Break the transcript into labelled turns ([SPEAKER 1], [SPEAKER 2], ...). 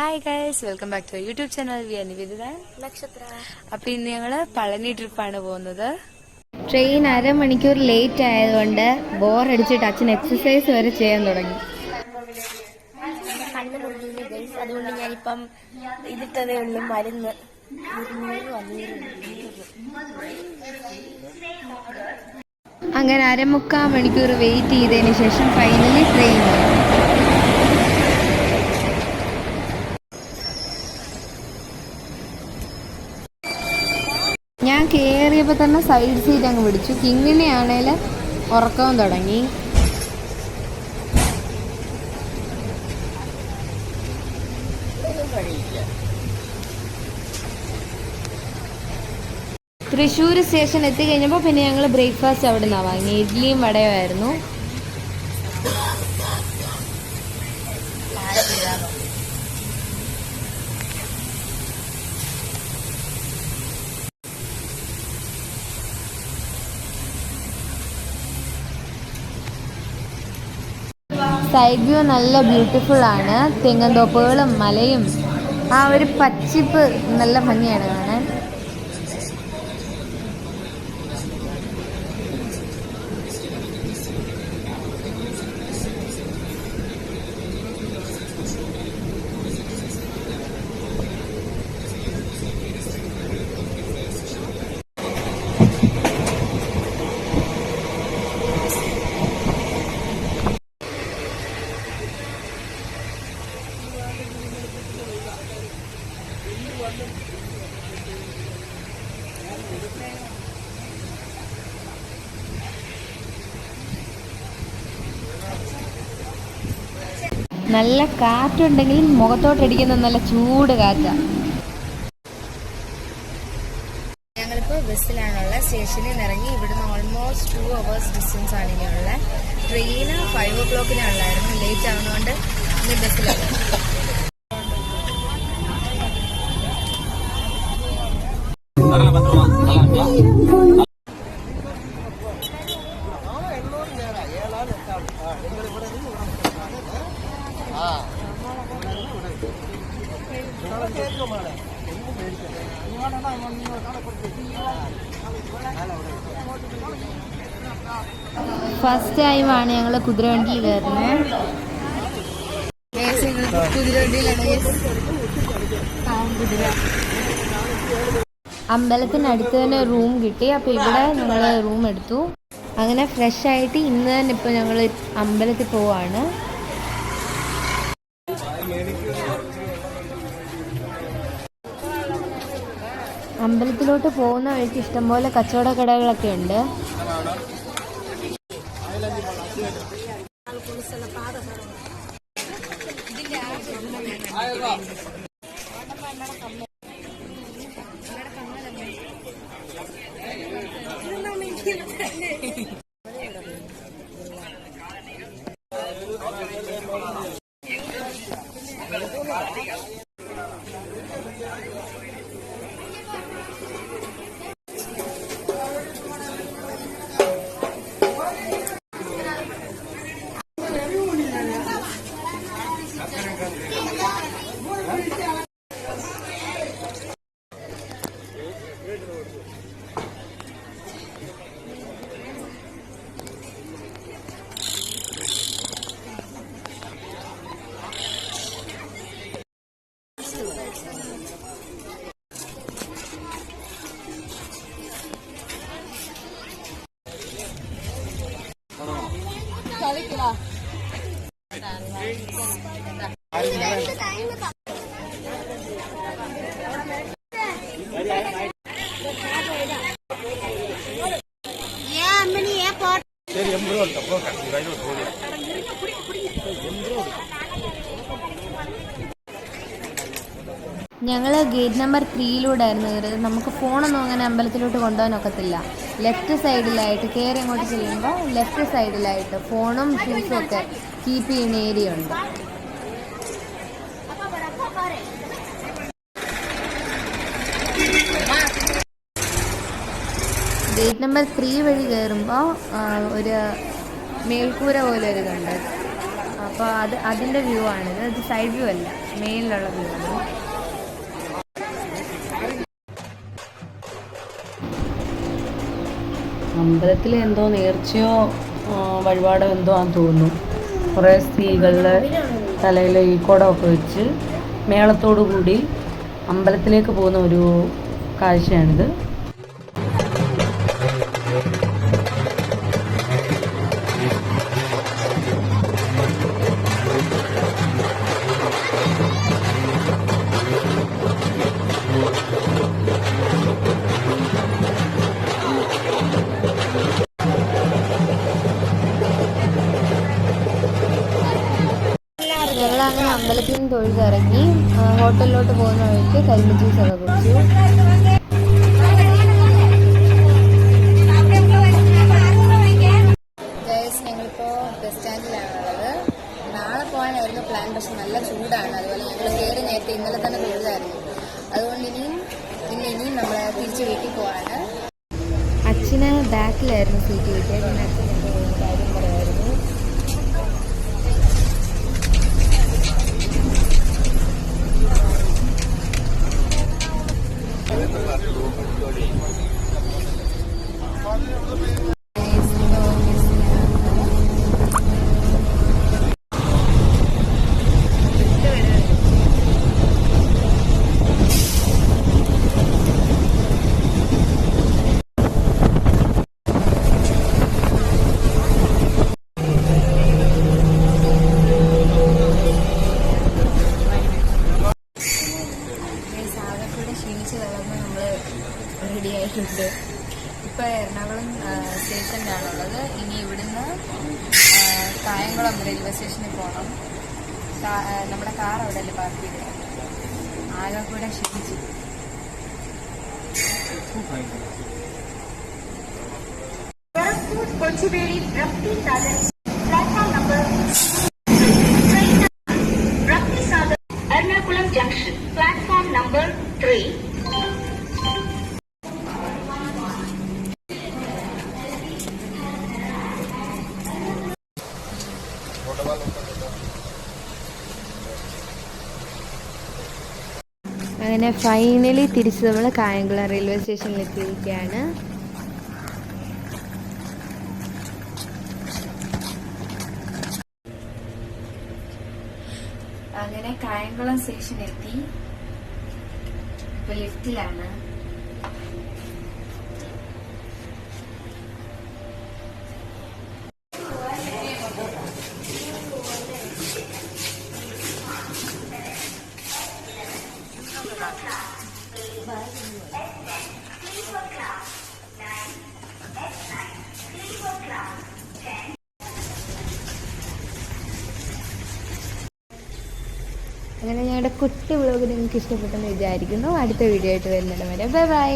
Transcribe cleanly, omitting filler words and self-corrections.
[SPEAKER 1] Hi guys, welcome back to YouTube channel. We are Niveditha
[SPEAKER 2] Nakshatra.
[SPEAKER 1] അപ്പൊ ഇന്ന് ഞങ്ങള് പളനി ട്രിപ്പാണ് പോകുന്നത്.
[SPEAKER 3] ട്രെയിൻ അരമണിക്കൂർ ലേറ്റ് ആയതുകൊണ്ട് ബോറടിച്ചിട്ട് അച്ഛൻ എക്സസൈസ് വരെ ചെയ്യാൻ തുടങ്ങി.
[SPEAKER 2] കണ്ണ് മുറിഞ്ഞു ഗൈസ്, അതുകൊണ്ട് ഞാനിപ്പം ഇതിട്ടതേ ഉള്ളൂ മരുന്ന്.
[SPEAKER 3] അങ്ങനെ 1/4 മണിക്കൂർ വെയിറ്റ് ചെയ്തതിന് ശേഷം ഫൈനലി ട്രെയിൻ വന്നു. ഞാൻ കയറിയപ്പോൾ തന്നെ സൈഡ് സീറ്റ് അങ്ങ് പിടിച്ചു. കിങ്ങിനെയാണേൽ ഉറക്കവും തുടങ്ങി. തൃശ്ശൂർ സ്റ്റേഷൻ എത്തിക്കഴിഞ്ഞപ്പോൾ പിന്നെ ഞങ്ങൾ ബ്രേക്ക്ഫാസ്റ്റ് അവിടെ നിന്നാണ് വാങ്ങി. ഇഡ്ഡലിയും വടയുമായിരുന്നു. സൈഡ് വ്യൂ നല്ല ബ്യൂട്ടിഫുൾ ആണ്. തെങ്ങന്തോപ്പുകളും മലയും ആ ഒരു പച്ചിപ്പ് നല്ല ഭംഗിയാണ് കാണാൻ. നല്ല കാറ്റുണ്ടെങ്കിലും മുഖത്തോട്ടടിക്കുന്ന നല്ല ചൂട് കാറ്റാണ്.
[SPEAKER 1] ഞങ്ങളിപ്പോൾ ബസ്സിലാണുള്ള. സ്റ്റേഷനിൽ നിന്ന് ഇറങ്ങി. ഇവിടുന്ന് ഓൾമോസ്റ്റ് 2 hours ഡിസ്റ്റൻസ് ആണ് ഇനിയുള്ള. ട്രെയിന് 5 o'clock ലേറ്റ് ആവുന്നതുകൊണ്ട് ഇന്ന് ബസ്സിലാണ്.
[SPEAKER 3] ഫസ്റ്റ് ടൈമാണ് ഞങ്ങൾ കുതിരവണ്ടിയിൽ കയറുന്നത്. അമ്പലത്തിനടുത്ത് തന്നെ റൂം കിട്ടി. അപ്പോൾ ഇവിടെ ഞങ്ങൾ റൂം എടുത്തു. അങ്ങനെ ഫ്രഷ് ആയിട്ട് ഇന്ന് തന്നെ ഇപ്പോൾ ഞങ്ങൾ അമ്പലത്തിൽ പോവാണ്. അമ്പലത്തിലോട്ട് പോകുന്ന വഴിക്ക് ഇഷ്ടംപോലെ കച്ചവട കടകളൊക്കെ ഉണ്ട്. ഞങ്ങൾ ഗേറ്റ് നമ്പർ 3 ആയിരുന്നു കയറിയത്. നമുക്ക് ഫോണൊന്നും അങ്ങനെ അമ്പലത്തിലോട്ട് കൊണ്ടുപോകാൻ ഒക്കത്തില്ല. ലെഫ്റ്റ് സൈഡിലായിട്ട് കയറി അങ്ങോട്ട് ചെല്ലുമ്പോൾ ലെഫ്റ്റ് സൈഡിലായിട്ട് ഫോണും ഷൂസും ഒക്കെ കീപ്പ് ചെയ്യുന്ന ഏരിയ ഉണ്ട്. ഗേറ്റ് നമ്പർ 3 വഴി കയറുമ്പോൾ ഒരു മേൽക്കൂര പോലെ ഒരു ഇതുണ്ട്. അപ്പോൾ അതിൻ്റെ വ്യൂ ആണിത്. ഇത് സൈഡ് വ്യൂ അല്ല, മേലിലുള്ള വ്യൂ ആണ്.
[SPEAKER 4] അമ്പലത്തിൽ എന്തോ നേർച്ചയോ വഴിപാടോ എന്തോ ആണെന്ന് തോന്നുന്നു. കുറേ സ്ത്രീകളുടെ തലയിൽ ഈ കുടമൊക്കെ വെച്ച് മേളത്തോടു കൂടി അമ്പലത്തിലേക്ക് പോകുന്ന ഒരു കാഴ്ചയാണിത്.
[SPEAKER 3] ഞങ്ങളങ്ങനെ അമ്പലത്തിൽ നിന്ന് തൊഴുതിറങ്ങി ഹോട്ടലിലോട്ട് പോകുന്ന വഴിക്ക് കരിമ്പ് ജ്യൂസൊക്കെ കുടിച്ചു.
[SPEAKER 1] ഞങ്ങളിപ്പോൾ ബസ് സ്റ്റാൻഡിലാണുള്ളത്. നാളെ പോകാനായിരുന്നു പ്ലാൻ, പക്ഷെ നല്ല ചൂടാണ്. അതുപോലെ ഞങ്ങൾ കയറി നേരത്തെ ഇന്നലെ തന്നെ തൊഴുതായിരുന്നു. അതുകൊണ്ട് ഇനിയും നമ്മൾ തിരിച്ച് വീട്ടിൽ പോവാണ്.
[SPEAKER 3] അച്ഛന് ബാക്കിലായിരുന്നു സീറ്റ് കിട്ടിയത്. പിന്നെ അച്ഛൻ കാര്യം പറയായിരുന്നു.
[SPEAKER 1] ക്ഷീണിച്ച് തളർന്ന് നമ്മൾ റെഡി ആയിട്ടുണ്ട്. ഇപ്പോൾ എറണാകുളം സ്റ്റേഷനിലാണുള്ളത്. ഇനി ഇവിടുന്ന് കായംകുളം റെയിൽവേ സ്റ്റേഷനിൽ പോകണം. നമ്മുടെ കാർ അവിടെ അല്ലേ പാർക്ക് ചെയ്തത്. ആകെ കൂടെ ക്ഷീണിച്ചു.
[SPEAKER 5] Ernakulam Junction, platform number 3.
[SPEAKER 3] അങ്ങനെ ഫൈനലി തിരിച്ച് നമ്മൾ കായംകുളം റെയിൽവേ സ്റ്റേഷനിൽ എത്തിയിരിക്കുകയാണ്.
[SPEAKER 1] അങ്ങനെ കായംകുളം സ്റ്റേഷൻ എത്തി. ഇപ്പൊ ലിഫ്റ്റിലാണ്.
[SPEAKER 3] അങ്ങനെ ഞങ്ങളുടെ കുട്ടി വ്ളോഗ് നിങ്ങൾക്ക് ഇഷ്ടപ്പെട്ടെന്ന് വിചാരിക്കുന്നു. അടുത്ത വീഡിയോ ആയിട്ട് വരുന്നത് വരെ ബൈ ബൈ.